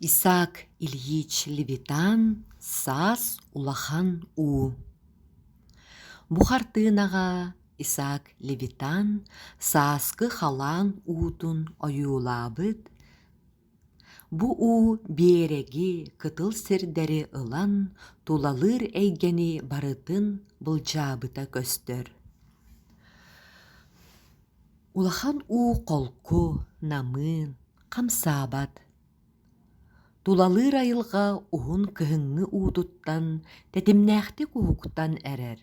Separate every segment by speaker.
Speaker 1: Исаак Ильич Левитан, Саас Улахан у. Бухартынаға Исаак Левитан Сааскы халан уутун оюлабыт. Бу у береги кытыл сирдери ылан тулалыр эйгени барытын былжабыта көстөр. Улахан у колку, намын, камсабат. Тулалыр айылға уһун кыһыҥҥы уутуттан, тетимнээхти куһуктан эрер.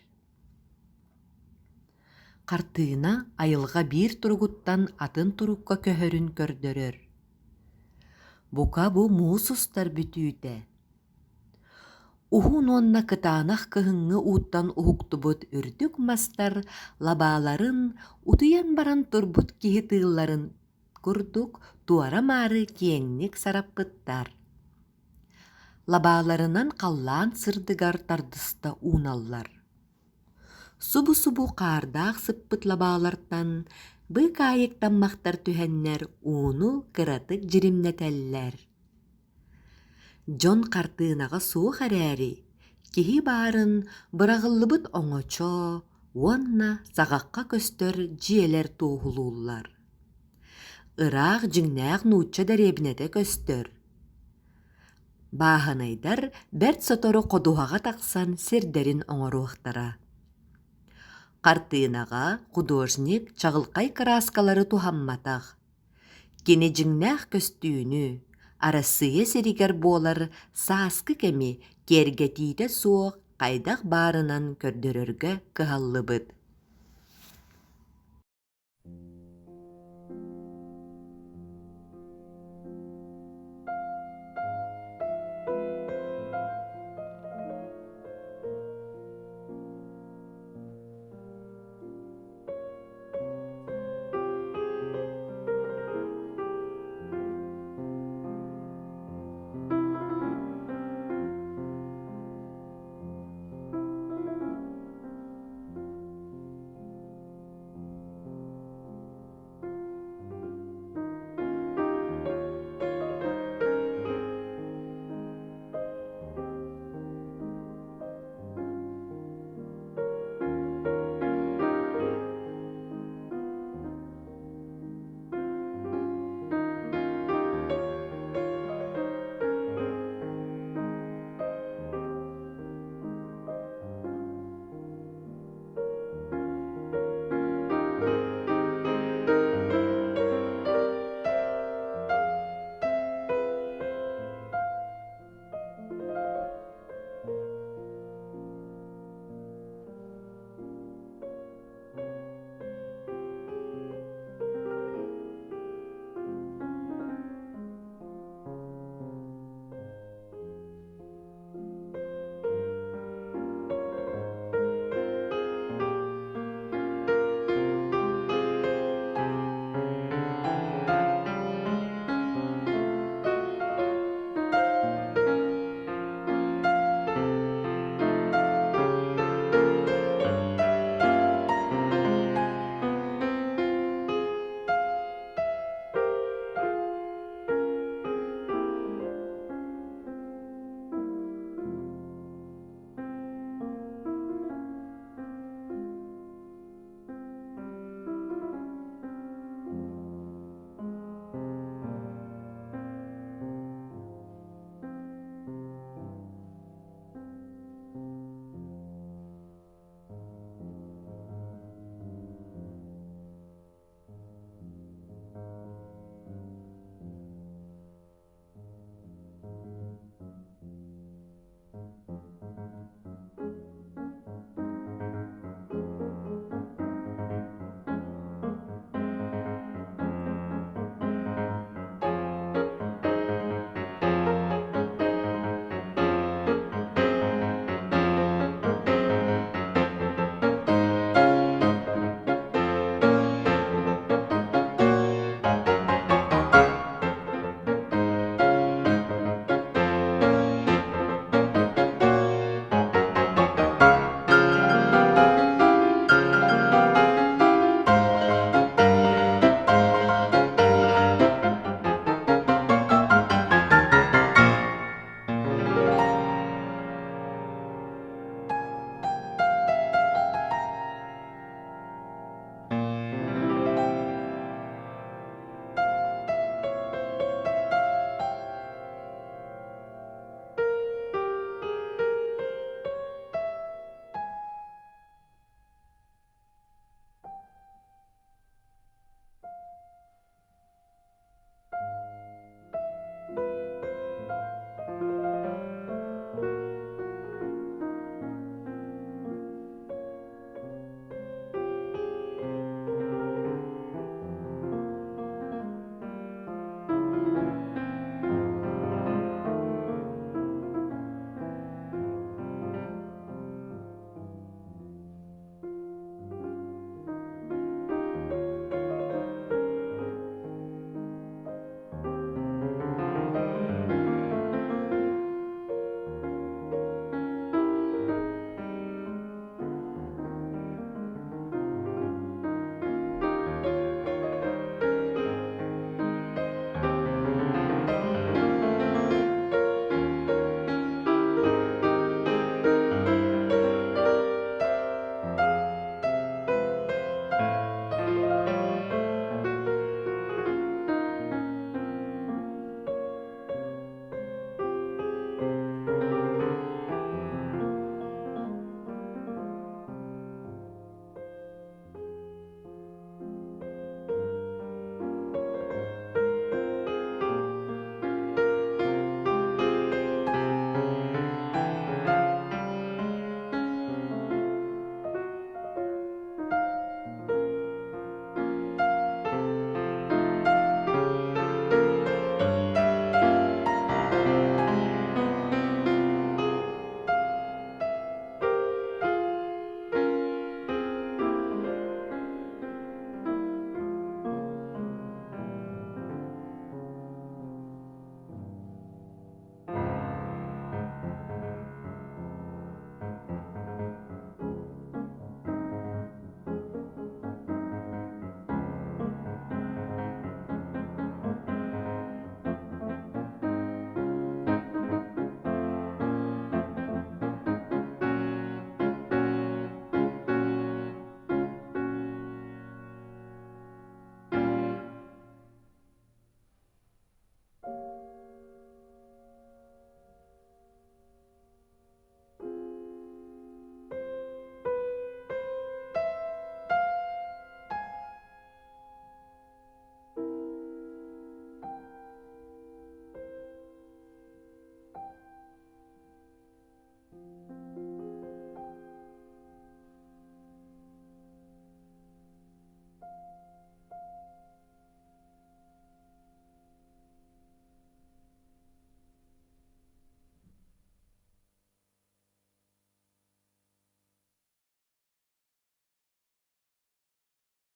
Speaker 1: Картыына айылға биир туругуттан атын турукка көһөрүн көрдөрөр. Бука бу муусустар бүтүүтэ. Уһун уонна кытаанах кыһыҥҥы uuттан уһуктубут үрдүк мастар лабааларын утуйан баран турбут киһи тыылларын курдук туара маары киэҥник сараппыттар. Лабааларынан қаллаан сырдыгар тардыста uuналлар. Субу-субу қаардаах сыппыт лабаалартан бый каайыктаммахтар түһэннэр ууну кыратык жиримнэтэллэр. Дьон картыынаҕа суох эрээри, киһи баарын быраҕыллыбыт оҥочо, уонна саҕакка көстөр дьиэлэр туоһулууллар. Ыраах дьиҥнээх нуучча дэриэбинэтэ көстөр. Бааһынайдар бэрт сотору ходуһаҕа тахсан сирдэрин оҥоруохтара. Картыынаҕа художник чаҕылкай краскалары туһамматах. Кини дьиҥнээх көстүүнү, арасыйа сиригэр буолар сааскы кэми киэргэ тиитэ суох хайдах баарынан көрдөрөргө кыһаллыбыт.